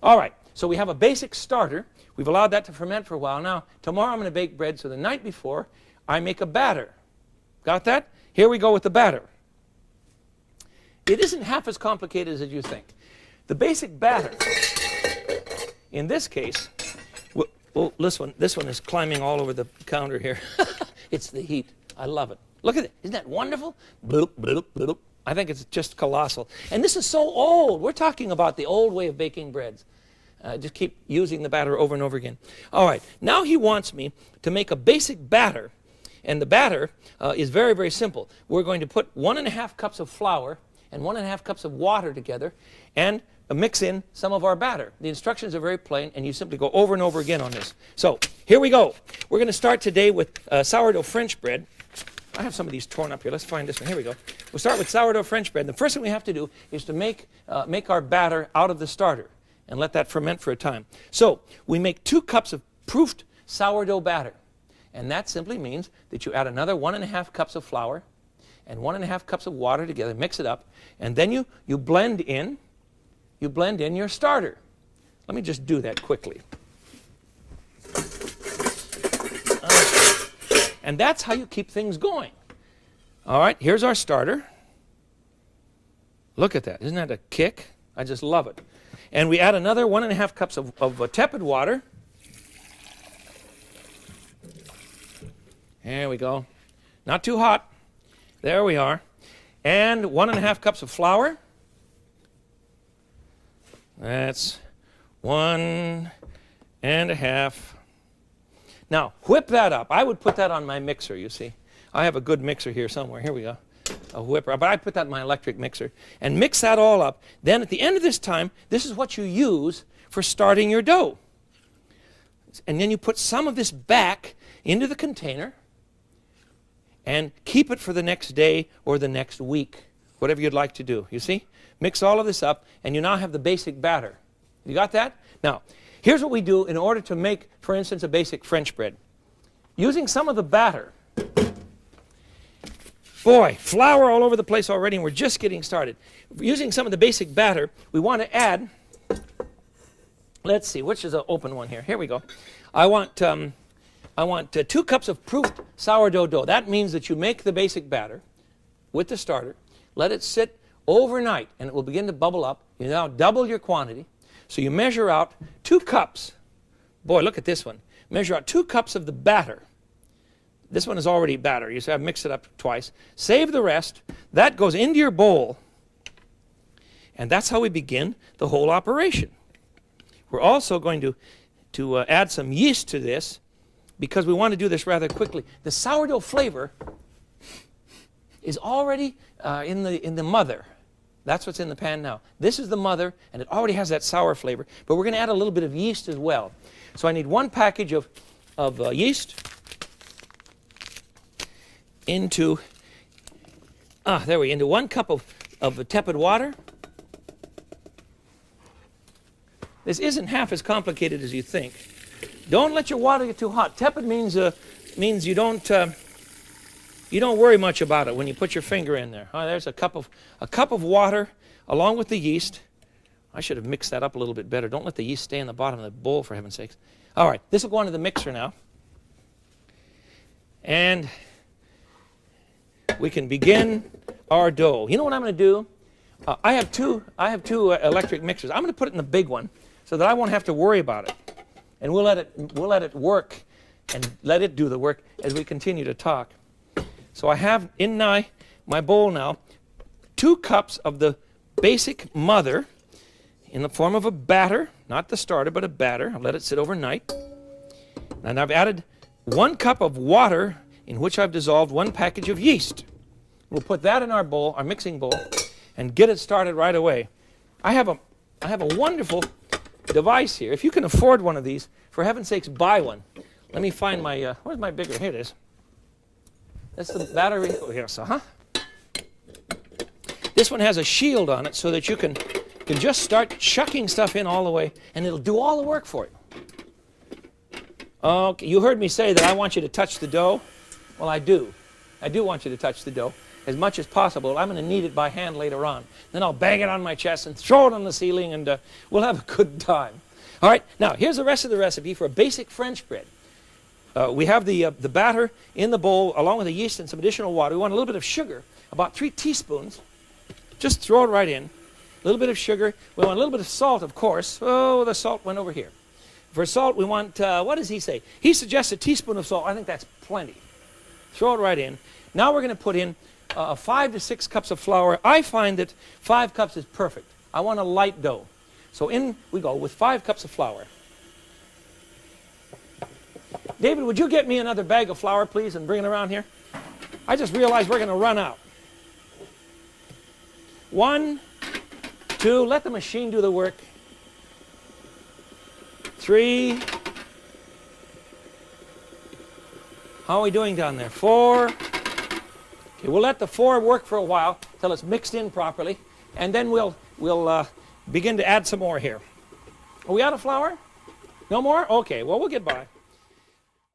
All right, so we have a basic starter. We've allowed that to ferment for a while. Now, tomorrow I'm going to bake bread, so the night before, I make a batter. Got that? Here we go with the batter. It isn't half as complicated as you think. The basic batter, in this case, well, this one is climbing all over the counter here. It's the heat. I love it. Look at it. Isn't that wonderful? Bloop, bloop, bloop. I think it's just colossal. And this is so old. We're talking about the old way of baking breads. Just keep using the batter over and over again. All right. Now he wants me to make a basic batter. And the batter is very, very simple. We're going to put 1½ cups of flour and 1½ cups of water together and mix in some of our batter. The instructions are very plain, and you simply go over and over again on this. So here we go. We're going to start today with sourdough French bread. I have some of these torn up here. Let's find this one. Here we go. We'll start with sourdough French bread. The first thing we have to do is to make our batter out of the starter and let that ferment for a time. So we make 2 cups of proofed sourdough batter. And that simply means that you add another 1½ cups of flour and 1½ cups of water together, mix it up, and then you blend in your starter. Let me just do that quickly. And that's how you keep things going. All right, here's our starter. Look at that. Isn't that a kick? I just love it. And we add another 1½ cups of tepid water. There we go. Not too hot. There we are. And 1½ cups of flour. That's 1½ Now, whip that up. I would put that on my mixer, you see. I have a good mixer here somewhere. Here we go. A whipper. But I put that in my electric mixer. And mix that all up. Then at the end of this time, this is what you use for starting your dough. And then you put some of this back into the container and keep it for the next day or the next week, whatever you'd like to do. You see? Mix all of this up, and you now have the basic batter. You got that? Now, here's what we do in order to make, for instance, a basic French bread. Using some of the batter. Boy, flour all over the place already, and we're just getting started. Using some of the basic batter, we want to add, let's see, which is an open one here. Here we go. I want 2 cups of proofed sourdough dough. That means that you make the basic batter with the starter, let it sit overnight, and it will begin to bubble up. You now double your quantity. So you measure out 2 cups. Boy, look at this one. Measure out 2 cups of the batter. This one is already batter. You see, I've mixed it up twice. Save the rest. That goes into your bowl. And that's how we begin the whole operation. We're also going to add some yeast to this because we want to do this rather quickly. The sourdough flavor is already in the mother. That's what's in the pan now. This is the mother, and it already has that sour flavor. But we're going to add a little bit of yeast as well. So I need 1 package of yeast into 1 cup of tepid water. This isn't half as complicated as you think. Don't let your water get too hot. Tepid means you don't worry much about it when you put your finger in there. There's a cup of water along with the yeast. I should have mixed that up a little bit better. Don't let the yeast stay in the bottom of the bowl, for heaven's sakes. All right, this will go into the mixer now. And we can begin our dough. You know what I'm going to do? I have two electric mixers. I'm going to put it in the big one so that I won't have to worry about it. And we'll let it work and let it do the work as we continue to talk. So I have in my bowl now 2 cups of the basic mother in the form of a batter, not the starter, but a batter. I'll let it sit overnight. And I've added 1 cup of water in which I've dissolved 1 package of yeast. We'll put that in our bowl, our mixing bowl, and get it started right away. I have a wonderful device here. If you can afford one of these, for heaven's sakes, buy one. Let me find my, where's my bigger? Here it is. That's the battery. Oh, yes, This one has a shield on it so that you can just start chucking stuff in all the way, and it'll do all the work for you. Okay, you heard me say that I want you to touch the dough. Well, I do. I do want you to touch the dough. as much as possible. I'm going to knead it by hand later on. Then I'll bang it on my chest and throw it on the ceiling, and we'll have a good time. All right, now here's the rest of the recipe for a basic French bread. We have the batter in the bowl along with the yeast and some additional water. We want a little bit of sugar, about 3 teaspoons. Just throw it right in. A little bit of sugar. We want a little bit of salt, of course. Oh, the salt went over here. For salt, we want, what does he say? He suggests a teaspoon of salt. I think that's plenty. Throw it right in. Now we're going to put in 5 to 6 cups of flour. I find that 5 cups is perfect. I want a light dough. So in we go with 5 cups of flour. David, would you get me another bag of flour, please, and bring it around here? I just realized we're going to run out. 1, 2, let the machine do the work. 3. How are we doing down there? 4. Okay, we'll let the 4 work for a while till it's mixed in properly, and then we'll begin to add some more here. Are we out of flour? No more? Okay, well, we'll get by.